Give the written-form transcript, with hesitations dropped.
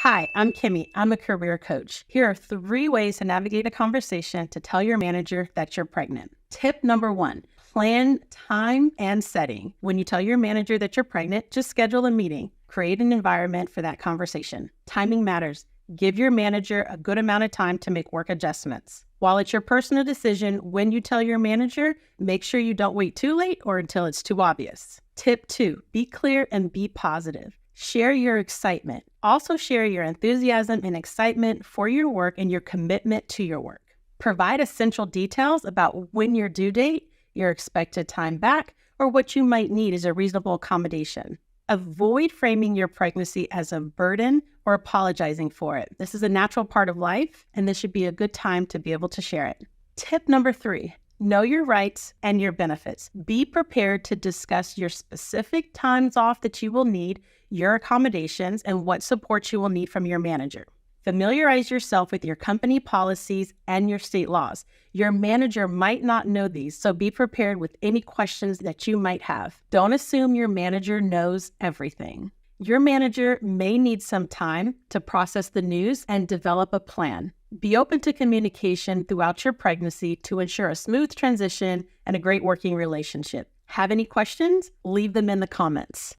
Hi, I'm Kimmie. I'm a career coach. Here are 3 ways to navigate a conversation to tell your manager that you're pregnant. Tip number 1, plan time and setting. When you tell your manager that you're pregnant, just schedule a meeting. Create an environment for that conversation. Timing matters. Give your manager a good amount of time to make work adjustments. While it's your personal decision when you tell your manager, make sure you don't wait too late or until it's too obvious. Tip 2, be clear and be positive. Share your excitement. Also share your enthusiasm and excitement for your work and your commitment to your work. Provide essential details about when your due date, your expected time back, or what you might need as a reasonable accommodation. Avoid framing your pregnancy as a burden or apologizing for it. This is a natural part of life, and this should be a good time to be able to share it. Tip number 3, know your rights and your benefits. Be prepared to discuss your specific times off that you will need, your accommodations, and what support you will need from your manager. Familiarize yourself with your company policies and your state laws. Your manager might not know these, so be prepared with any questions that you might have. Don't assume your manager knows everything. Your manager may need some time to process the news and develop a plan. Be open to communication throughout your pregnancy to ensure a smooth transition and a great working relationship. Have any questions? Leave them in the comments.